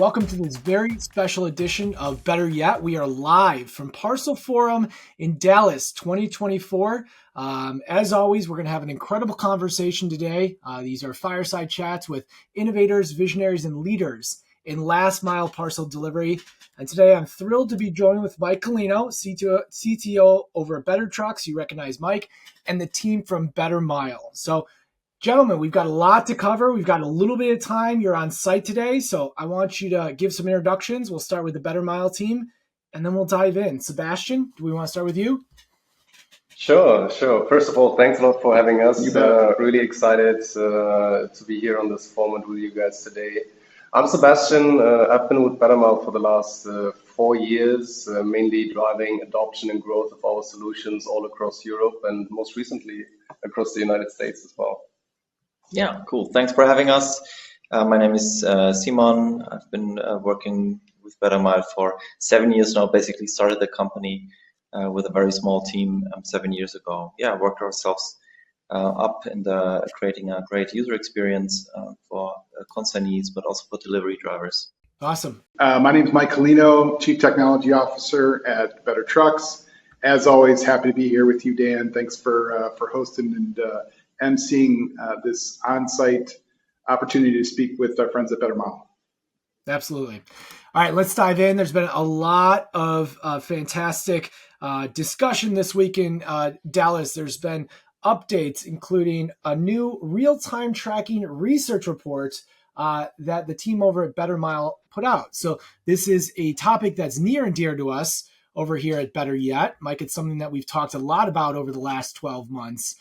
Welcome to this very special edition of Better Yet. We are live from PARCEL Forum in Dallas 2024. As always, we're going to have an incredible conversation today. These are fireside chats with innovators, visionaries, and leaders in last mile parcel delivery. And today I'm thrilled to be joined with Mike Koleno, CTO over at Better Trucks. You recognize Mike, and the team from Bettermile. So gentlemen, we've got a lot to cover. We've got a little bit of time. You're on site today, so I want you to give some introductions. We'll start with the Bettermile team, and then we'll dive in. Sebastian, do we want to start with you? Sure. First of all, thanks a lot for having us. Really excited to be here on this format with you guys today. I'm Sebastian. I've been with Bettermile for the last 4 years, mainly driving adoption and growth of our solutions all across Europe and most recently across the United States as well. Yeah, cool. Thanks for having us. My name is Simon. I've been working with Bettermile for 7 years now. Basically started the company with a very small team 7 years ago. Yeah, worked ourselves up in creating a great user experience for consignees, but also for delivery drivers. Awesome. My name is Mike Koleno, Chief Technology Officer at Better Trucks. As always, happy to be here with you, Dan. Thanks for hosting and emceeing this on-site opportunity to speak with our friends at Bettermile. Absolutely. All right, let's dive in. There's been a lot of fantastic discussion this week in Dallas. There's been updates, including a new real-time tracking research report that the team over at Bettermile put out. So this is a topic that's near and dear to us over here at Better Yet. Mike, it's something that we've talked a lot about over the last 12 months.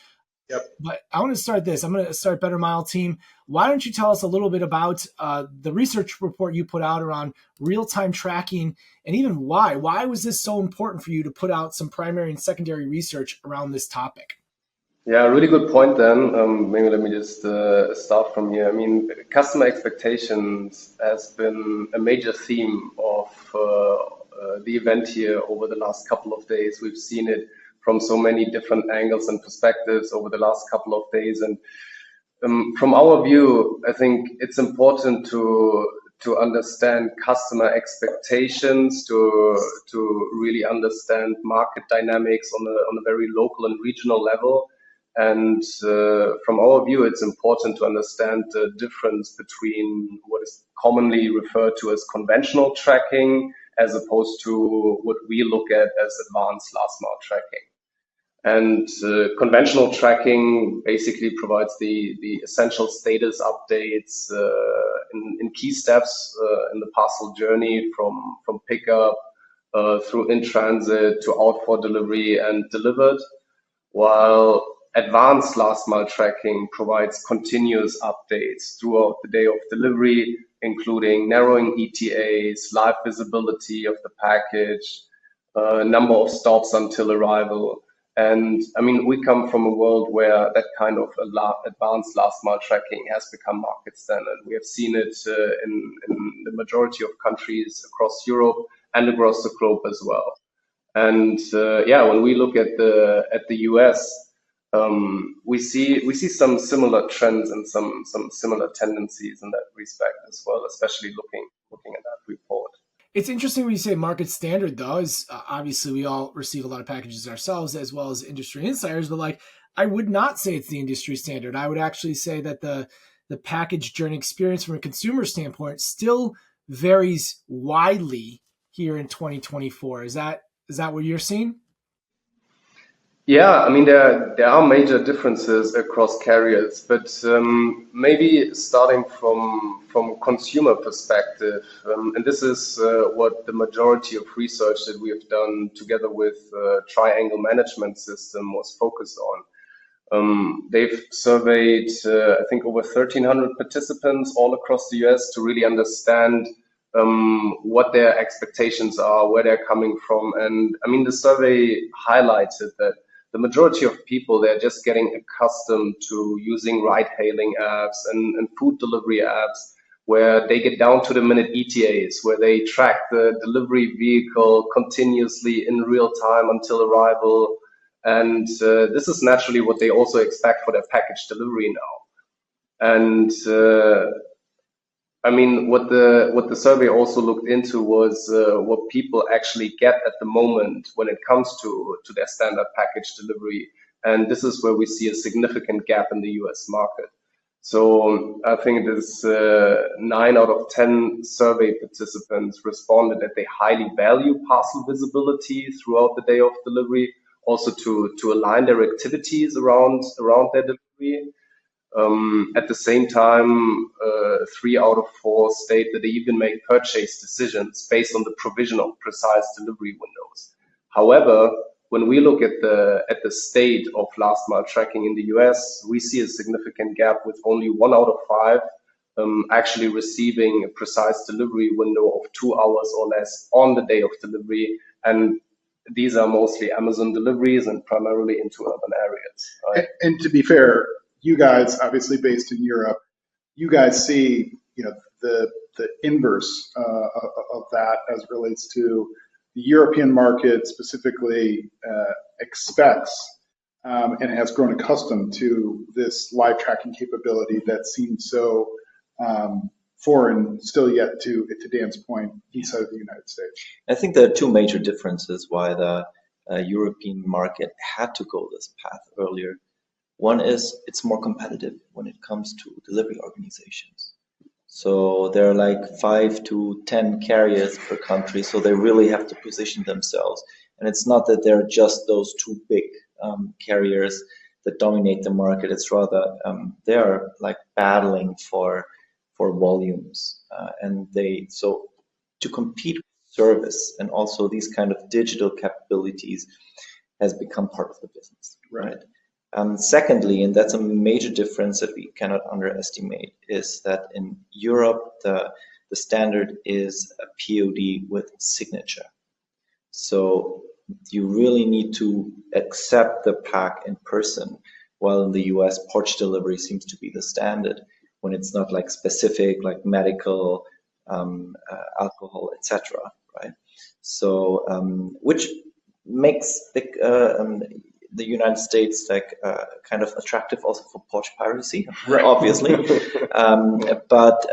Yep. But I want to start this. I'm going to start Bettermile team. Why don't you tell us a little bit about the research report you put out around real-time tracking, and even why? Why was this so important for you to put out some primary and secondary research around this topic? Yeah, really good point, Dan. Maybe let me just start from here. I mean, customer expectations has been a major theme of the event here over the last couple of days. We've seen it from so many different angles and perspectives over the last couple of days. And from our view, I think it's important to understand customer expectations, to really understand market dynamics on a very local and regional level. And from our view, it's important to understand the difference between what is commonly referred to as conventional tracking as opposed to what we look at as advanced last mile tracking. And conventional tracking basically provides the essential status updates in key steps in the parcel journey from pickup through in transit to out for delivery and delivered, while advanced last mile tracking provides continuous updates throughout the day of delivery, including narrowing ETAs, live visibility of the package, number of stops until arrival. And I mean, we come from a world where that kind of advanced last mile tracking has become market standard. We have seen it in the majority of countries across Europe and across the globe as well. And when we look at the US, we see some similar trends and some similar tendencies in that respect as well, especially looking at that report. It's interesting when you say market standard, though, is obviously we all receive a lot of packages ourselves as well as industry insiders, but I would not say it's the industry standard. I would actually say that the package journey experience from a consumer standpoint still varies widely here in 2024. Is that what you're seeing? Yeah, I mean, there are major differences across carriers, but maybe starting from consumer perspective, and this is what the majority of research that we have done together with Triangle Management System was focused on. They've surveyed, I think, over 1,300 participants all across the US to really understand what their expectations are, where they're coming from. And I mean, the survey highlighted that the majority of people, they're just getting accustomed to using ride-hailing apps and food delivery apps where they get down to the minute ETAs, where they track the delivery vehicle continuously in real time until arrival. And this is naturally what they also expect for their package delivery now. And I mean, what the survey also looked into was what people actually get at the moment when it comes to their standard package delivery, and this is where we see a significant gap in the U.S. market. So I think it is 9 out of 10 survey participants responded that they highly value parcel visibility throughout the day of delivery, also to align their activities around their delivery. At the same time, 3 out of 4 state that they even make purchase decisions based on the provision of precise delivery windows. However, when we look at the state of last mile tracking in the US, we see a significant gap with only 1 out of 5 actually receiving a precise delivery window of 2 hours or less on the day of delivery. And these are mostly Amazon deliveries and primarily into urban areas. Right? And to be fair, you guys, obviously based in Europe, you guys see, the inverse of that as it relates to the European market specifically expects and has grown accustomed to this live tracking capability that seems so foreign still yet to Dan's point, east side of the United States. I think there are two major differences why the European market had to go this path earlier. One is it's more competitive when it comes to delivery organizations. So there are like 5 to 10 carriers per country, so they really have to position themselves. And it's not that they're just those 2 big carriers that dominate the market. It's rather they're like battling for volumes, and so to compete with service and also these kind of digital capabilities has become part of the business, right? Secondly, and that's a major difference that we cannot underestimate, is that in Europe, the standard is a POD with signature. So you really need to accept the pack in person, while in the US, porch delivery seems to be the standard when it's not like specific, like medical, alcohol, etc., right? So, which makes the United States like kind of attractive also for porch piracy, right. Obviously, but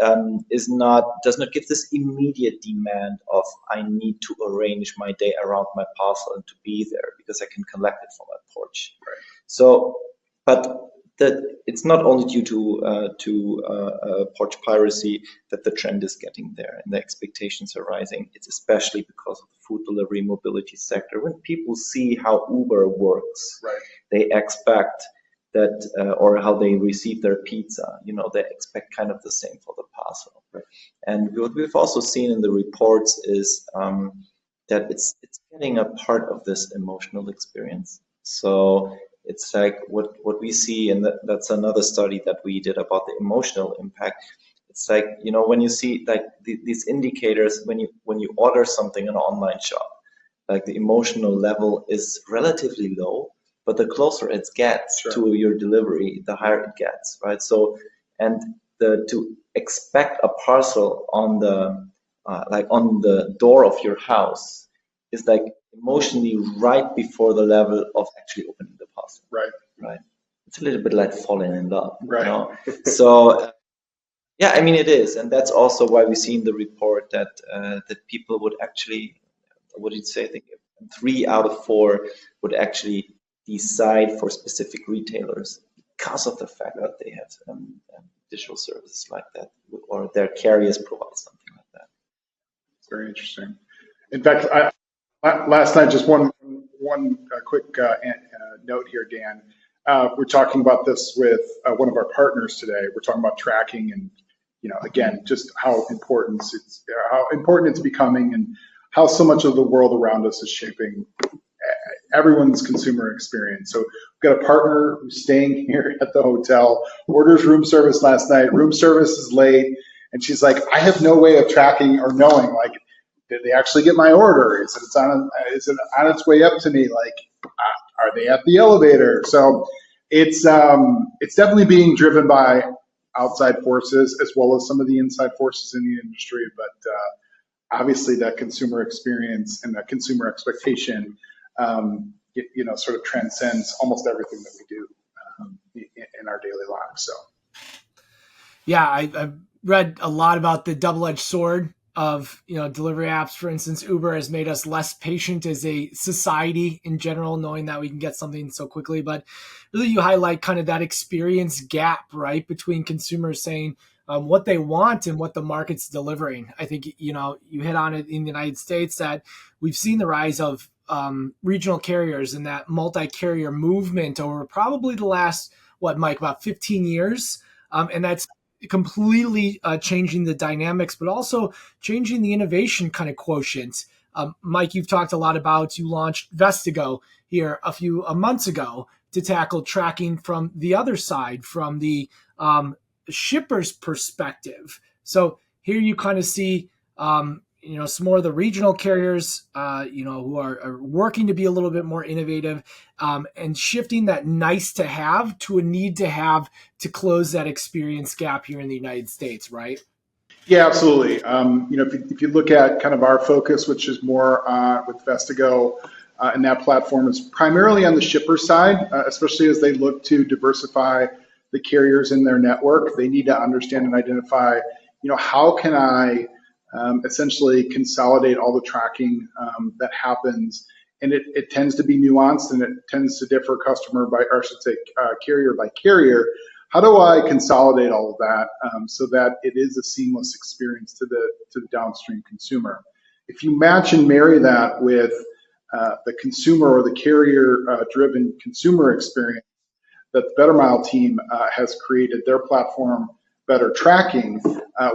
does not give this immediate demand of I need to arrange my day around my parcel and to be there because I can collect it from my porch. Right. So, but it's not only due to porch piracy that the trend is getting there and the expectations are rising. It's especially because of the food delivery mobility sector. When people see how Uber works, right, they expect that, or how they receive their pizza, they expect kind of the same for the parcel. Right. And what we've also seen in the reports is that it's getting a part of this emotional experience. So it's like what we see, and that's another study that we did about the emotional impact. It's like, when you see like these indicators, when you order something in an online shop, like the emotional level is relatively low, but the closer it gets to your delivery, the higher it gets, right? So, and to expect a parcel on the door of your house is like emotionally right before the level of actually opening the parcel. Right. It's a little bit like falling in love. Right. So, yeah, I mean it is, and that's also why we see in the report that people would actually, what did you say? I think 3 out of 4 would actually decide for specific retailers because of the fact that they have digital services like that, or their carriers provide something like that. It's very interesting. In fact, last night, just one quick note here, Dan. We're talking about this with one of our partners today. We're talking about tracking and, again, just how important it's becoming and how so much of the world around us is shaping everyone's consumer experience. So we've got a partner who's staying here at the hotel, orders room service last night. Room service is late, and she's like, I have no way of tracking or knowing, like, did they actually get my order? Is it on its way up to me? Like, are they at the elevator? So it's definitely being driven by outside forces as well as some of the inside forces in the industry. But obviously, that consumer experience and that consumer expectation, sort of transcends almost everything that we do in our daily lives. So. Yeah, read a lot about the double-edged sword of, delivery apps. For instance, Uber has made us less patient as a society in general, knowing that we can get something so quickly. But really, you highlight kind of that experience gap, right, between consumers saying what they want and what the market's delivering. I think, you hit on it in the United States that we've seen the rise of regional carriers and that multi-carrier movement over probably the last, Mike, about 15 years. And that's completely changing the dynamics, but also changing the innovation kind of quotient. Mike, you've talked a lot about, you launched Vestigo here a few months ago to tackle tracking from the other side, from the shipper's perspective. So here you kind of see, some more of the regional carriers, who are working to be a little bit more innovative and shifting that nice to have to a need to have to close that experience gap here in the United States, right? Yeah, absolutely. If you look at kind of our focus, which is more with Vestigo and that platform, is primarily on the shipper side, especially as they look to diversify the carriers in their network. They need to understand and identify, how can I essentially consolidate all the tracking that happens, and it tends to be nuanced and it tends to differ carrier by carrier. How do I consolidate all of that so that it is a seamless experience to the downstream consumer? If you match and marry that with the consumer or the carrier-driven consumer experience that the Bettermile team has created, their platform, Better Tracking,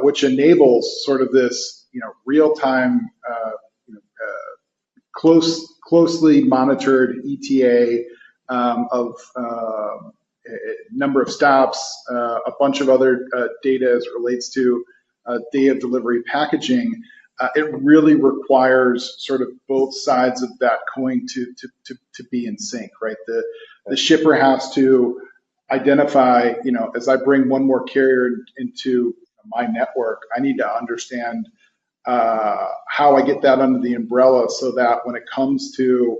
which enables sort of this, real-time, closely monitored ETA of number of stops, a bunch of other data as it relates to day of delivery packaging. It really requires sort of both sides of that coin to be in sync, right? The shipper has to identify, as I bring one more carrier into my network, I need to understand how I get that under the umbrella so that when it comes to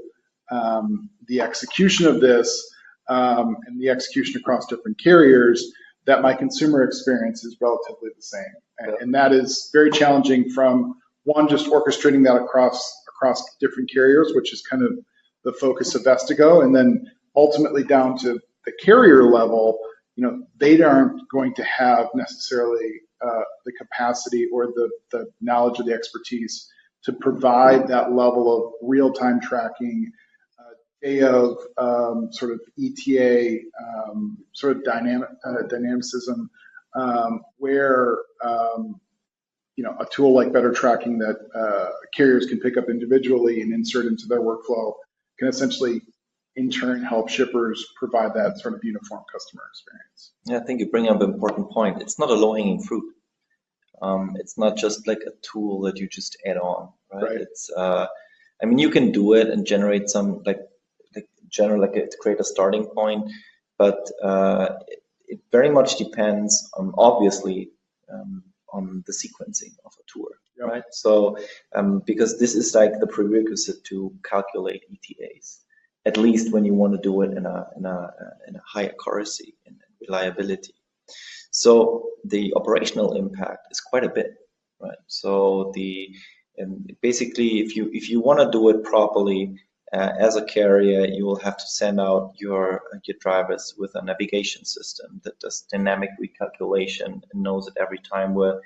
the execution of this and the execution across different carriers, that my consumer experience is relatively the same. And that is very challenging from one, just orchestrating that across different carriers, which is kind of the focus of Vestigo, and then ultimately down to the carrier level, they aren't going to have necessarily the capacity or the knowledge or the expertise to provide that level of real-time tracking, day of sort of ETA, sort of dynamicism, where a tool like Better Tracking that carriers can pick up individually and insert into their workflow can essentially in turn help shippers provide that sort of uniform customer experience. Yeah, I think you bring up an important point. It's not a low-hanging fruit. It's not just like a tool that you just add on, right? It's, you can do it and generate some create a starting point, but it very much depends on, obviously, on the sequencing of a tour, right? So, because this is like the prerequisite to calculate ETAs, at least when you want to do it in a high accuracy and reliability. So the operational impact is quite a bit, right? So basically, if you want to do it properly as a carrier, you will have to send out your drivers with a navigation system that does dynamic recalculation and knows at every time where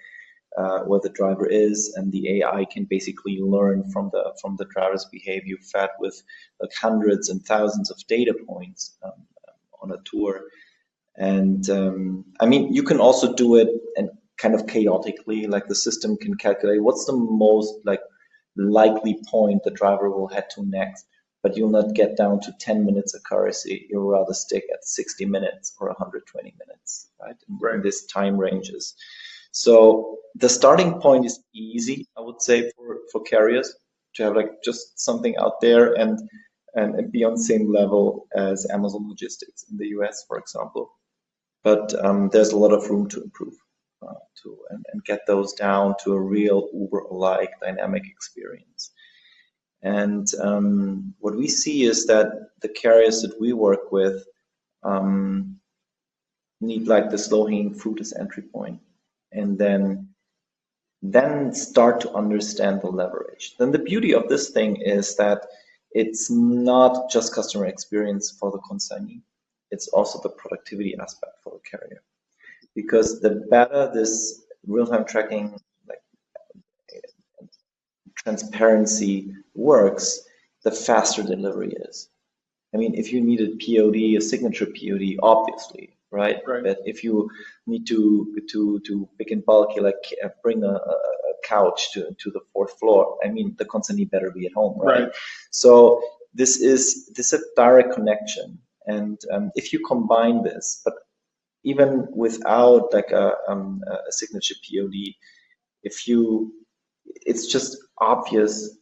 the driver is, and the AI can basically learn from the driver's behavior, fed with like hundreds and thousands of data points on a tour. And you can also do it and kind of chaotically, like the system can calculate what's the most likely point the driver will head to next, but you'll not get down to 10 minutes accuracy. You'll rather stick at 60 minutes or 120 minutes, right? In this time ranges. So the starting point is easy, I would say, for carriers to have just something out there and be on the same level as Amazon Logistics in the US, for example. But there's a lot of room to improve and get those down to a real Uber-like dynamic experience. And what we see is that the carriers that we work with need this low-hanging fruit as entry point. and then start to understand the leverage. Then the beauty of this thing is that it's not just customer experience for the consignee, it's also the productivity aspect for the carrier. Because the better this real-time tracking, like transparency works, the faster delivery is. I mean, if you needed POD, a signature POD, obviously, right? But if you need to big and bulky, like bring a couch to the fourth floor, I mean, the consignee better be at home, right? So this is a direct connection, and if you combine this, but even without like a signature POD, it's just obvious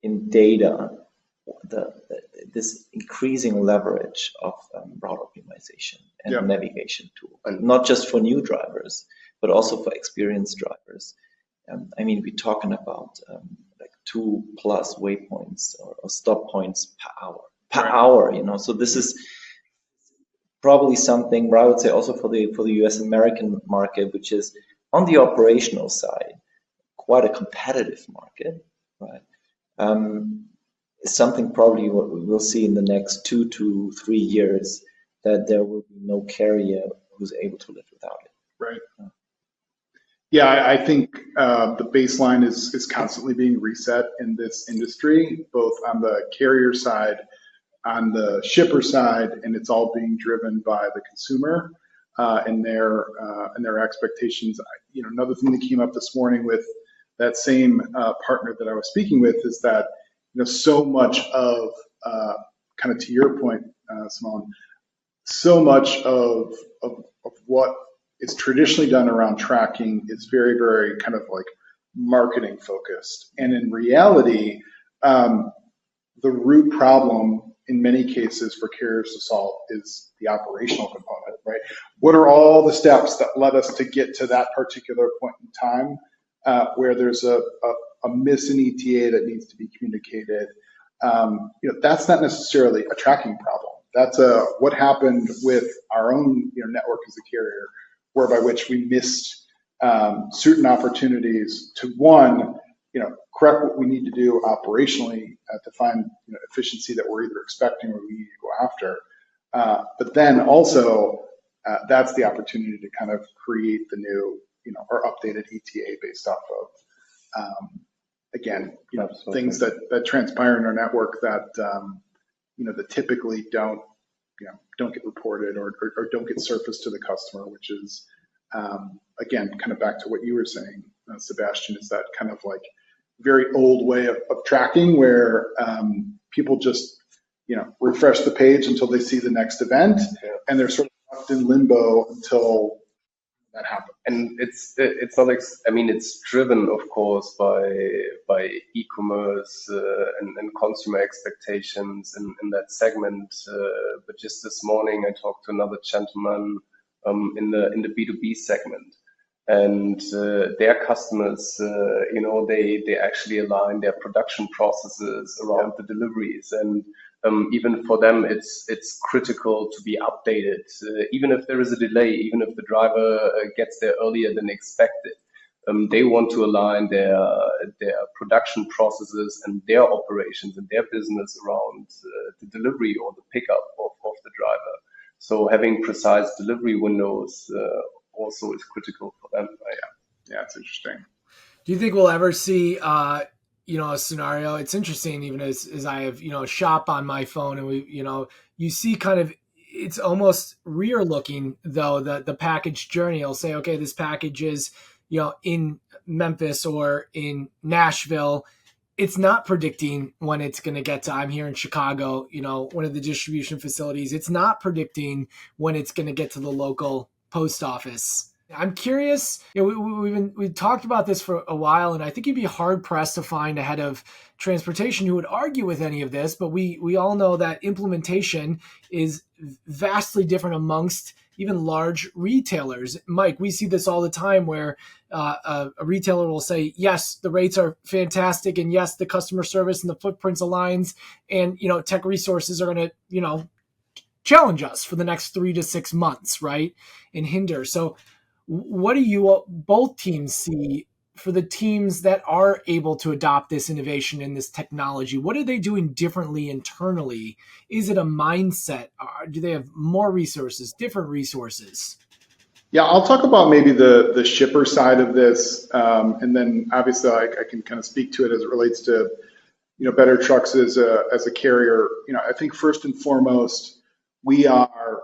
in data this increasing leverage of route optimization and navigation tool, and not just for new drivers, but also for experienced drivers. I mean, we're talking about like 2+ waypoints or stop points per hour, you know. So this is probably something where I would say also for the US American market, which is on the operational side, quite a competitive market, right? Something probably what we will see in the next 2 to 3 years, that there will be no carrier who's able to live without it. Right. Yeah, I think the baseline is constantly being reset in this industry, both on the carrier side, on the shipper side, and it's all being driven by the consumer and their expectations. You know, another thing that came up this morning with that same partner that I was speaking with is that, you know, so much of kind of to your point, Simone, so much of what is traditionally done around tracking is very, very kind of like marketing focused. And in reality, the root problem in many cases for carriers to solve is the operational component, right? What are all the steps that led us to get to that particular point in time where there's a missing ETA that needs to be communicated? You know, that's not necessarily a tracking problem. That's what happened with our own, you know, network as a carrier, whereby which we missed certain opportunities to, one, you know, correct what we need to do operationally to find, you know, efficiency that we're either expecting or we need to go after. But then also, that's the opportunity to kind of create the new, you know, or updated ETA based off of, again, you know, things that transpire in our network that, you know, that typically don't get reported or don't get surfaced to the customer, which is, again, kind of back to what you were saying, Sebastian, is that kind of like very old way of tracking where people just, you know, refresh the page until they see the next event, and they're sort of left in limbo until that happens. And it's not like, I mean, it's driven, of course, by e-commerce and consumer expectations in that segment. But just this morning, I talked to another gentleman in the B2B segment, and their customers, you know, they actually align their production processes around the deliveries, and even for them, it's critical to be updated, even if there is a delay, even if the driver gets there earlier than expected. They want to align their production processes and their operations and their business around the delivery or the pickup of the driver. So having precise delivery windows also is critical for them. Yeah, it's interesting. Do you think we'll ever see you know, a scenario? It's interesting, even as I have, you know, a shop on my phone, and we, you know, you see kind of, it's almost rear looking though, the package journey. It'll say, okay, this package is, you know, in Memphis or in Nashville. It's not predicting when it's going to get to, I'm here in Chicago, you know, one of the distribution facilities. It's not predicting when it's going to get to the local post office. I'm curious, you know, we've talked about this for a while, and I think you'd be hard pressed to find a head of transportation who would argue with any of this, but we all know that implementation is vastly different amongst even large retailers. Mike, we see this all the time where a retailer will say, yes, the rates are fantastic, and yes, the customer service and the footprints aligns, and, you know, tech resources are going to, you know, challenge us for the next 3 to 6 months, right, and hinder. So What do you both teams see for the teams that are able to adopt this innovation and this technology? What are they doing differently internally? Is it a mindset? Do they have more resources, different resources? Yeah, I'll talk about maybe the shipper side of this, and then obviously I can kind of speak to it as it relates to Better Trucks as a carrier. I think first and foremost we are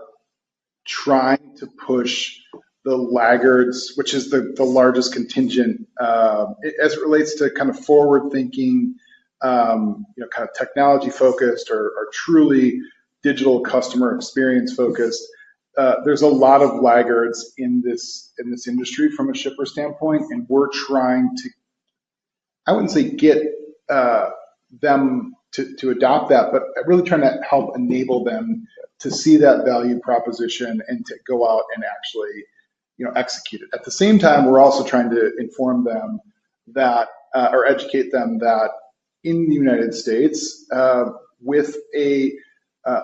trying to push the laggards, which is the largest contingent as it relates to kind of forward thinking, kind of technology focused or truly digital customer experience focused. There's a lot of laggards in this industry from a shipper standpoint, and we're trying to, I wouldn't say get them to adopt that, but really trying to help enable them to see that value proposition and to go out and actually execute it. At the same time, we're also trying to inform them that or educate them that in the United States, with a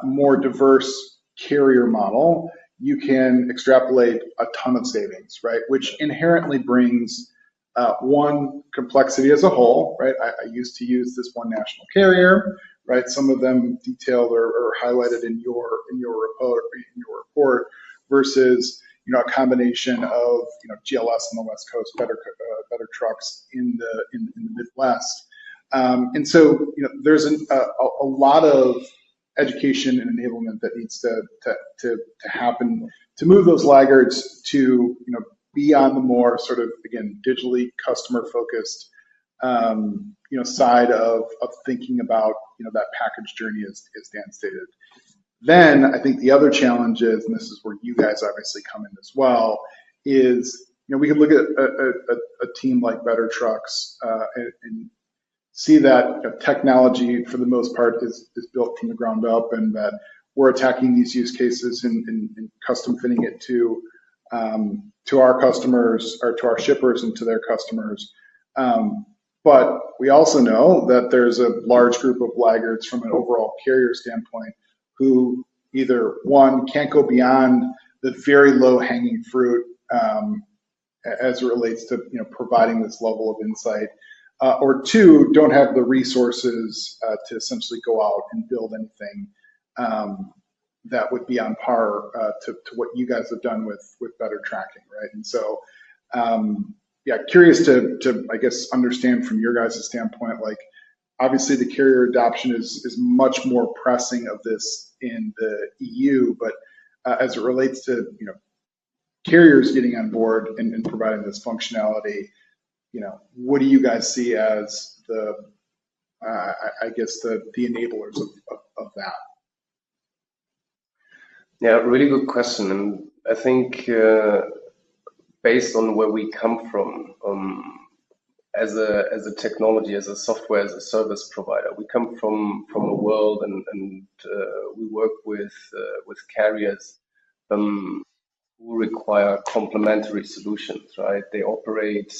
more diverse carrier model, you can extrapolate a ton of savings, right? Which inherently brings one, complexity as a whole, right? I used to use this one national carrier, right? Some of them detailed or highlighted in your report versus a combination of GLS on the West Coast, better trucks in the Midwest, and so there's a lot of education and enablement that needs to happen to move those laggards to be on the more sort of, again, digitally customer focused side of thinking about that package journey as Dan stated. Then I think the other challenge is, and this is where you guys obviously come in as well, is we can look at a team like Better Trucks and see that technology for the most part is built from the ground up, and that we're attacking these use cases and custom fitting it to our customers or to our shippers and to their customers. But we also know that there's a large group of laggards from an overall carrier standpoint who either, one, can't go beyond the very low hanging fruit as it relates to providing this level of insight, or two, don't have the resources to essentially go out and build anything that would be on par to what you guys have done with better tracking, right? And so, curious to I guess understand from your guys' standpoint, like obviously the carrier adoption is much more pressing of this in the EU, but as it relates to carriers getting on board and providing this functionality, what do you guys see as the I guess the enablers of that? Yeah, really good question. And I think based on where we come from, as a technology, as a software, as a service provider, we come from a world and we work with carriers who require complementary solutions, right? They operate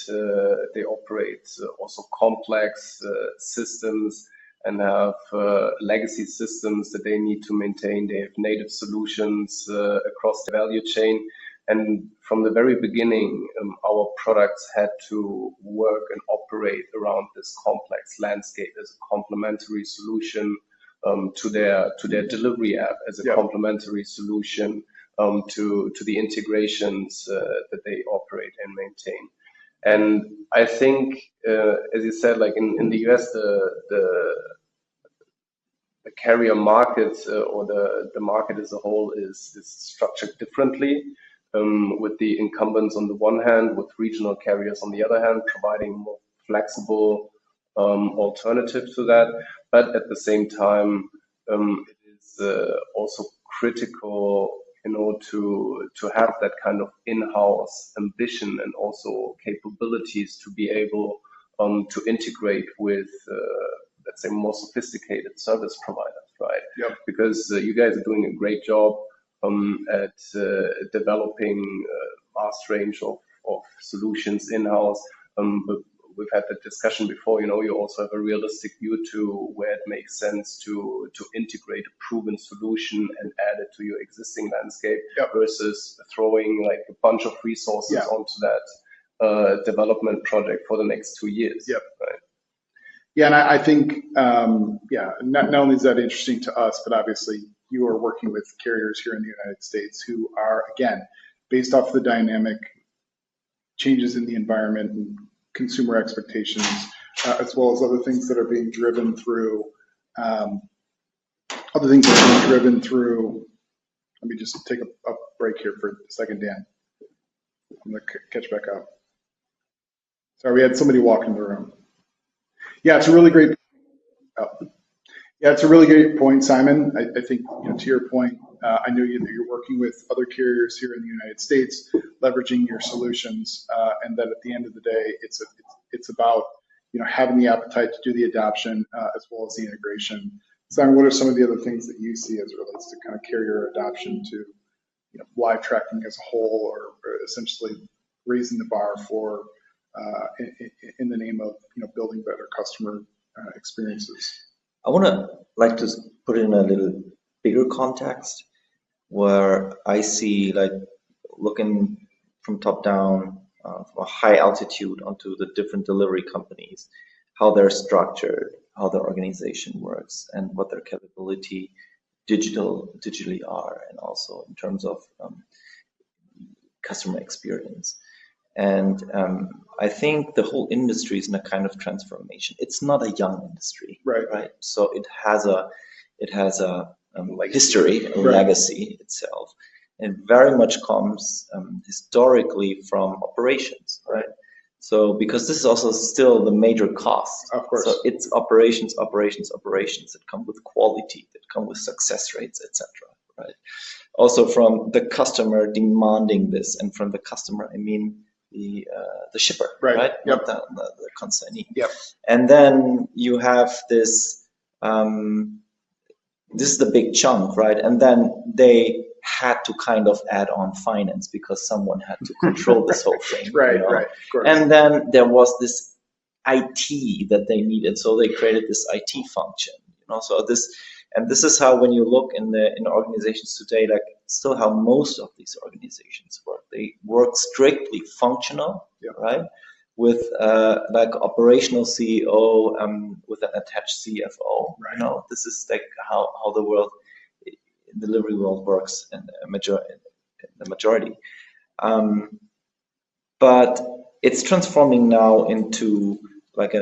also complex systems and have legacy systems that they need to maintain. They have native solutions across the value chain. And from the very beginning, our products had to work and operate around this complex landscape as a complementary solution to their delivery app, as a complementary solution to the integrations that they operate and maintain. And I think, as you said, like in the US, the carrier market or the market as a whole is structured differently, with the incumbents on the one hand, with regional carriers on the other hand, providing more flexible alternatives to that. But at the same time, it is also critical to have that kind of in-house ambition and also capabilities to be able to integrate with, let's say, more sophisticated service providers, right? Yep. Because you guys are doing a great job at developing a vast range of solutions in-house, but we've had that discussion before. You also have a realistic view to where it makes sense to integrate a proven solution and add it to your existing landscape versus throwing like a bunch of resources onto that development project for the next 2 years. Right. Yeah, and I think, not only is that interesting to us, but obviously you are working with carriers here in the United States who are, again, based off the dynamic changes in the environment and consumer expectations, as well as other things that are being driven through, let me just take a break here for a second, Dan. I'm gonna catch back up. Sorry, we had somebody walk in the room. Yeah, it's a really great. It's a really great point, Simon. I think to your point, I know that you're working with other carriers here in the United States, leveraging your solutions, and that at the end of the day, it's about having the appetite to do the adoption as well as the integration. Simon, what are some of the other things that you see as it relates to kind of carrier adoption to live tracking as a whole, or essentially raising the bar for in the name of building better customer experiences? I want to put it in a little bigger context where I see, like, looking from top down, from a high altitude onto the different delivery companies, how they're structured, how their organization works, and what their capability digitally are, and also in terms of customer experience. And I think the whole industry is in a kind of transformation. It's not a young industry, right? So it has a history, a legacy itself, and very much comes historically from operations, right? So because this is also still the major cost. Of course. So it's operations that come with quality, that come with success rates, etc. Right? Also from the customer demanding this, and from the customer, I mean the shipper, right? Yep. Not the consignee. Yep. And then you have this. This is the big chunk, right? And then they had to kind of add on finance because someone had to control this whole thing. Right. Of course. And then there was this IT that they needed, so they created this IT function. So this is how, when you look in organizations today, like still how most of these organizations work. They work strictly functional, right? With like operational CEO, with an attached CFO. Right. This is like how the delivery world works in the majority. But it's transforming now into like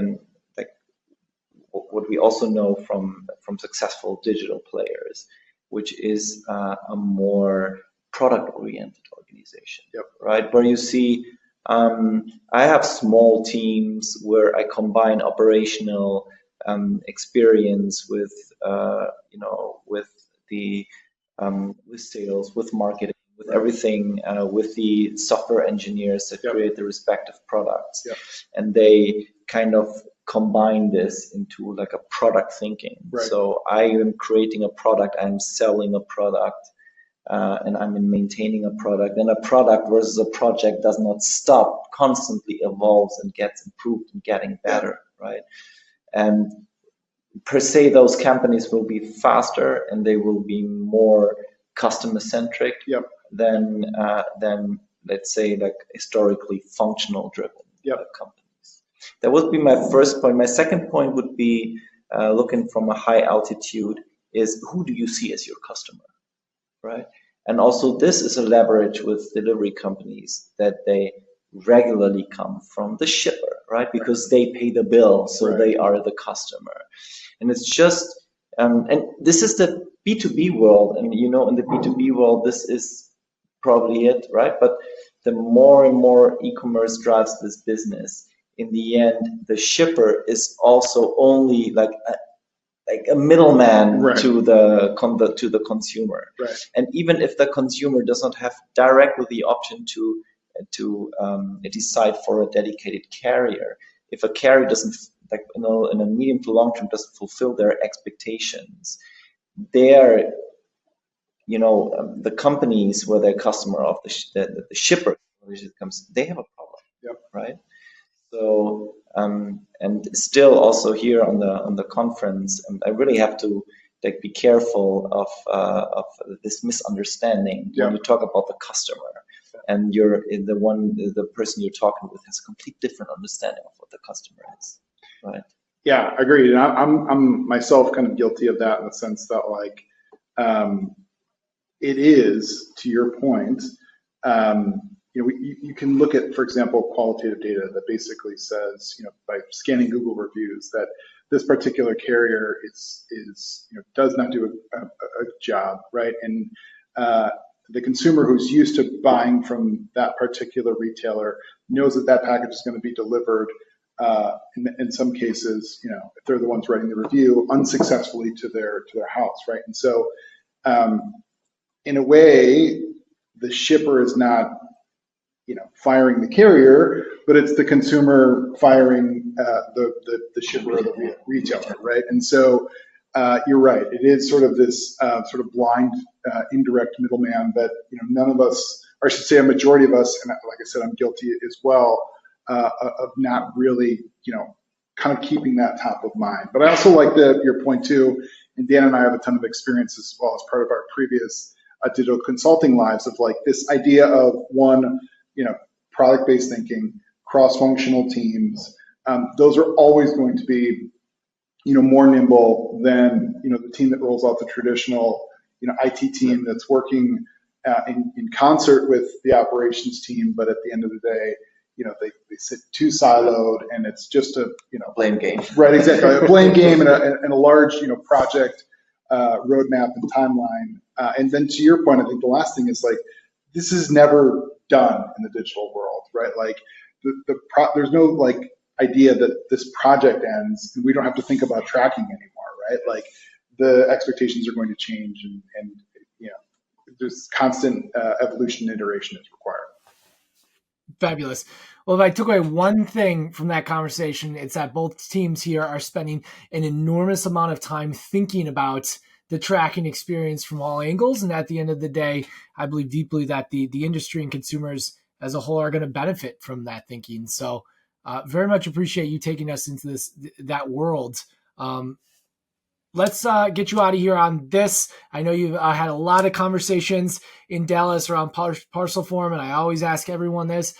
what we also know from successful digital players, which is a more product-oriented organization, right? Where you see, I have small teams where I combine operational experience with sales, with marketing, with everything, with the software engineers that create the respective products, and they kind of combine this into like a product thinking. So I am creating a product, I'm selling a product, and I'm maintaining a product. And a product versus a project does not stop, constantly evolves and gets improved and getting better, right? And per se, those companies will be faster and they will be more customer centric than let's say like historically functional driven companies. That would be my first point. My second point would be looking from a high altitude is, who do you see as your customer, right? And also this is a leverage with delivery companies, that they regularly come from the shipper, right? Because they pay the bill, so they are the customer. And it's just, and this is the B2B world, and in the B2B world, this is probably it, right? But the more and more e-commerce drives this business, in the end, the shipper is also only like a middleman to the consumer. And even if the consumer does not have directly the option to decide for a dedicated carrier, if a carrier doesn't, like in a medium to long term, doesn't fulfill their expectations, the companies where they're customer of the shipper comes, they have a problem, right? So And still also here on the conference, I really have to be careful of this misunderstanding when you talk about the customer, and the person you're talking with has a complete different understanding of what the customer is, right? Yeah, agreed. And I'm myself kind of guilty of that in the sense that like it is, to your point, you can look at, for example, qualitative data that basically says, by scanning Google reviews, that this particular carrier does not do a job, right? And the consumer who's used to buying from that particular retailer knows that package is going to be delivered, in some cases, if they're the ones writing the review, unsuccessfully to their house, right? And so, in a way, the shipper is not firing the carrier, but it's the consumer firing the shipper or the retailer, right? And so you're right. It is sort of this sort of blind, indirect middleman that none of us, or I should say a majority of us, and like I said, I'm guilty as well, of not really, kind of keeping that top of mind. But I also like your point too, and Dan and I have a ton of experience as well as part of our previous digital consulting lives of like this idea of one, product-based thinking, cross-functional teams. Those are always going to be, more nimble than, the team that rolls out the traditional, IT team that's working in concert with the operations team. But at the end of the day, they sit too siloed, and it's just a, blame game. Right, exactly. A blame game and a large, project roadmap and timeline. And then to your point, I think the last thing is like, this is never done in the digital world, right? Like there's no like idea that this project ends and we don't have to think about tracking anymore, right? Like the expectations are going to change, and there's constant evolution and iteration is required. Fabulous. Well, if I took away one thing from that conversation, it's that both teams here are spending an enormous amount of time thinking about the tracking experience from all angles. And at the end of the day, I believe deeply that the industry and consumers as a whole are going to benefit from that thinking. So very much appreciate you taking us into that world. Let's get you out of here on this. I know you've had a lot of conversations in Dallas around PARCEL Forum, and I always ask everyone this.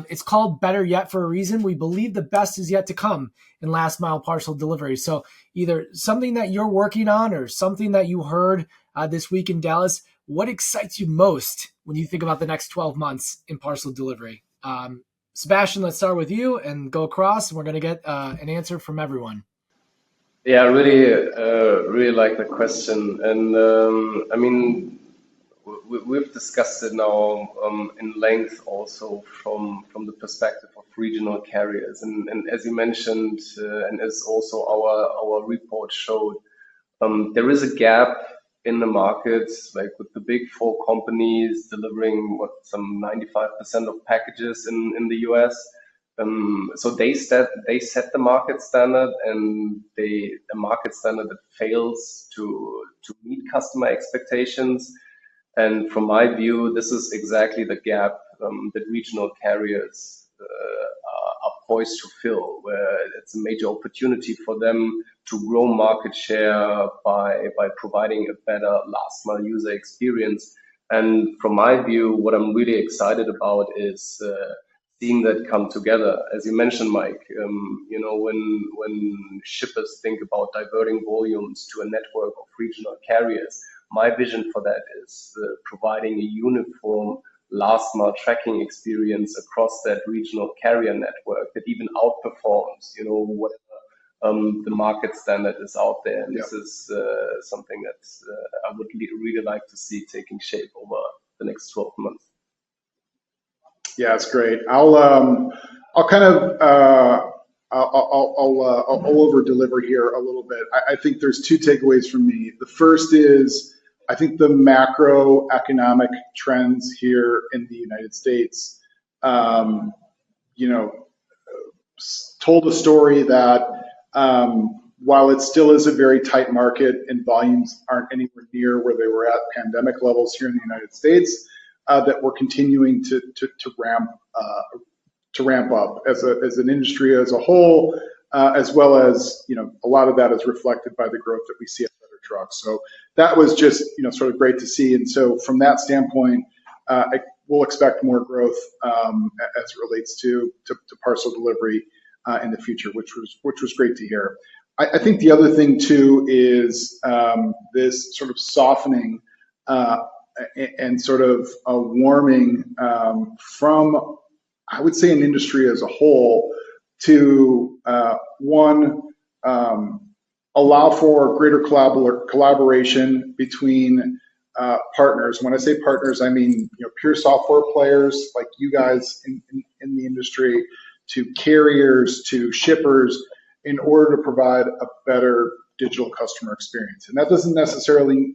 It's called Better Yet for a reason. We believe the best is yet to come in last mile parcel delivery. So either something that you're working on or something that you heard this week in Dallas, what excites you most when you think about the next 12 months in parcel delivery? Sebastian, let's start with you and go across, and we're going to get an answer from everyone. Yeah, I really like the question, and I mean, we've discussed it now in length also from the perspective of regional carriers, and as you mentioned, and as also our report showed, there is a gap in the market, like with the big four companies delivering some 95% of packages in the US. So they set the market standard, and the market standard that fails to meet customer expectations. And from my view, this is exactly the gap that regional carriers are poised to fill, where it's a major opportunity for them to grow market share by providing a better last mile user experience. And from my view, what I'm really excited about is seeing that come together. As you mentioned, Mike, when shippers think about diverting volumes to a network of regional carriers, my vision for that is providing a uniform last mile tracking experience across that regional carrier network that even outperforms, whatever the market standard is out there. And this is something that I would really like to see taking shape over the next 12 months. Yeah, it's great. I'll kind of I'll over deliver here a little bit. I think there's two takeaways from me. The first is I think the macroeconomic trends here in the United States, told a story that while it still is a very tight market and volumes aren't anywhere near where they were at pandemic levels here in the United States, that we're continuing to ramp ramp up as an industry as a whole, as well as, a lot of that is reflected by the growth that we see at Better Trucks. So that was just, sort of great to see. And so from that standpoint, we'll expect more growth as it relates to parcel delivery in the future, which was great to hear. I think the other thing too is this sort of softening and sort of a warming from, I would say, an industry as a whole to one, allow for greater collaboration between partners. When I say partners, I mean pure software players like you guys in the industry, to carriers, to shippers, in order to provide a better digital customer experience. And that doesn't necessarily,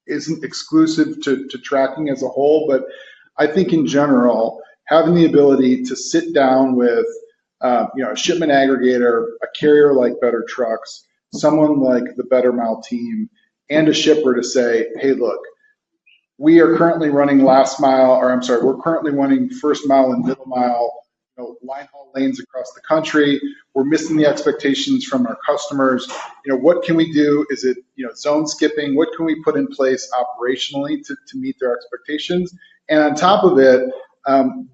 isn't exclusive to tracking as a whole, but I think in general, having the ability to sit down with a shipment aggregator, a carrier like Better Trucks, someone like the Bettermile team, and a shipper to say, hey, look, we are currently running we're currently running first mile and middle mile, line haul lanes across the country. We're missing the expectations from our customers. What can we do? Is it, zone skipping? What can we put in place operationally to meet their expectations? And on top of it,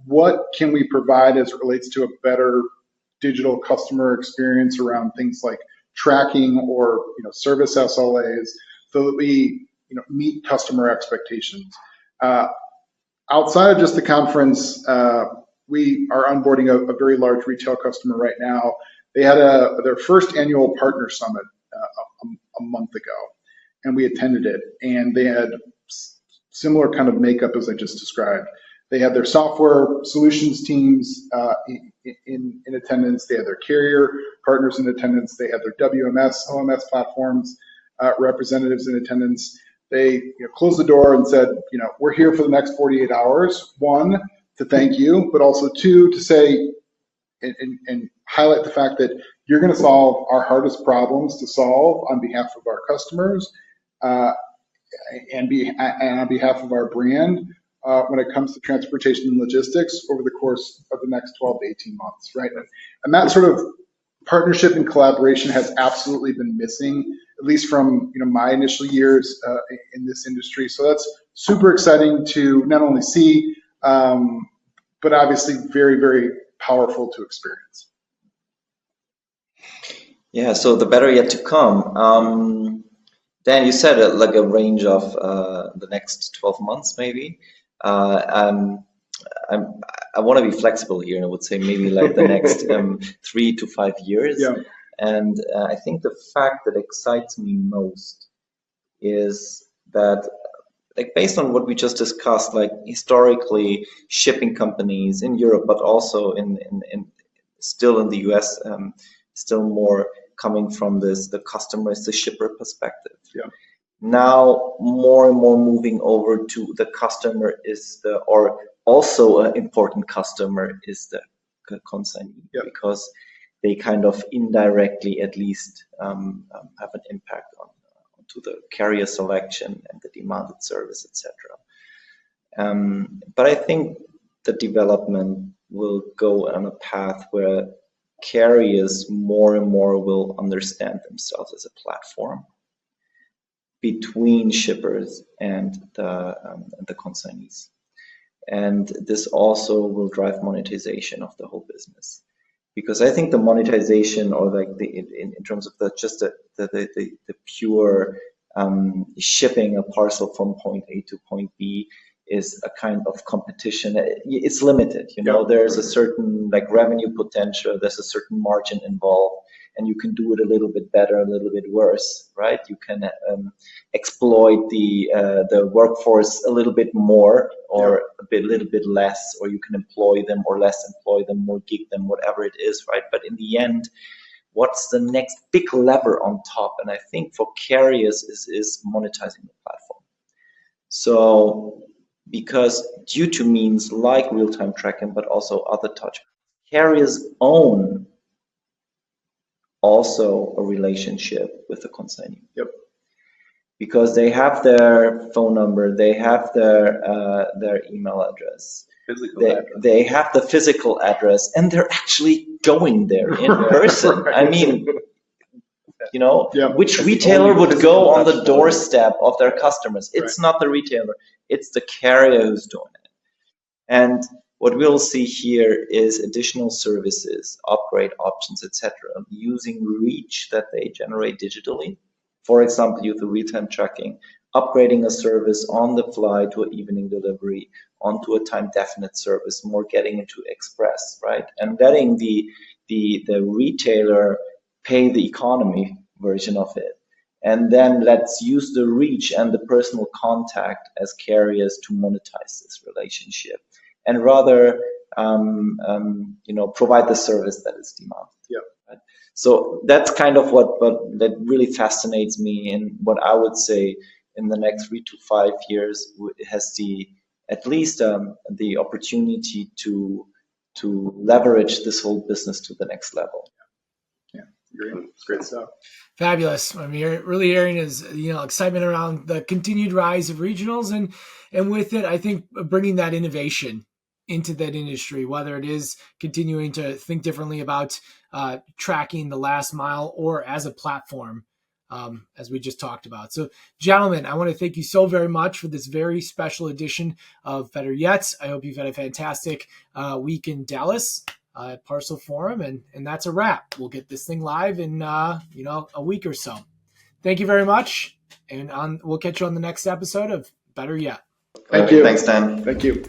what can we provide as it relates to a better digital customer experience around things like tracking or service SLAs, so that we meet customer expectations. Outside of just the conference, we are onboarding a very large retail customer right now. They had their first annual partner summit a month ago, and we attended it, and they had similar kind of makeup as I just described. They had their software solutions teams in attendance. They had their carrier partners in attendance. They had their WMS, OMS platforms representatives in attendance. They closed the door and said, we're here for the next 48 hours. One, to thank you, but also two, to say and highlight the fact that you're going to solve our hardest problems to solve on behalf of our customers and on behalf of our brand when it comes to transportation and logistics over the course of the next 12 to 18 months, right? And that sort of partnership and collaboration has absolutely been missing, at least from my initial years in this industry. So that's super exciting to not only see, but obviously very, very powerful to experience. Yeah, so the better yet to come. Dan, you said like a range of the next 12 months, maybe. I want to be flexible here, and I would say maybe like the next 3 to 5 years. Yeah. And I think the fact that excites me most is that, like, based on what we just discussed, like historically shipping companies in Europe, but also in still in the US, still more coming from the customer is the shipper perspective. Yeah. Now more and more moving over to the customer is or also an important customer is the consignee. Yeah. Because they kind of indirectly at least have an impact onto the carrier selection and the demanded service, etc. But I think the development will go on a path where carriers more and more will understand themselves as a platform between shippers and the consignees. And this also will drive monetization of the whole business. Because I think the monetization, or like in terms of the pure shipping a parcel from point A to point B, is a kind of competition. It's limited, There's a certain like revenue potential. There's a certain margin involved, and you can do it a little bit better, a little bit worse, right? You can exploit the workforce a little bit more, or a little bit less, or you can employ them or less employ them, more gig them, whatever it is, right? But in the end, what's the next big lever on top? And I think for carriers is monetizing the platform. So because due to means like real-time tracking, but also other touch, carriers own also a relationship with the consignee. Yep. Because they have their phone number, they have their email address, they have the physical address, and they're actually going there in person. Right. I mean, you know, Yeah. which retailer would go on the doorstep of their customers? It's not the retailer, it's the carrier who's doing it. And what we'll see here is additional services, upgrade options, etc., using reach that they generate digitally. For example, use the real-time tracking, upgrading a service on the fly to an evening delivery, onto a time-definite service, more getting into express, right? And letting the retailer pay the economy version of it. And then let's use the reach and the personal contact as carriers to monetize this relationship, and rather, provide the service that is demanded. Yeah. Right? So that's kind of what that really fascinates me, and what I would say in the next 3 to 5 years has at least the opportunity to leverage this whole business to the next level. Great stuff. Fabulous. I mean, you're really hearing is, excitement around the continued rise of regionals, and with it, I think bringing that innovation into that industry, whether it is continuing to think differently about tracking the last mile or as a platform, as we just talked about. So, gentlemen, I want to thank you so very much for this very special edition of Better Yet. I hope you've had a fantastic week in Dallas at PARCEL Forum, and that's a wrap. We'll get this thing live in a week or so. Thank you very much, and we'll catch you on the next episode of Better Yet. Thank you. Thanks, Dan. Thank you.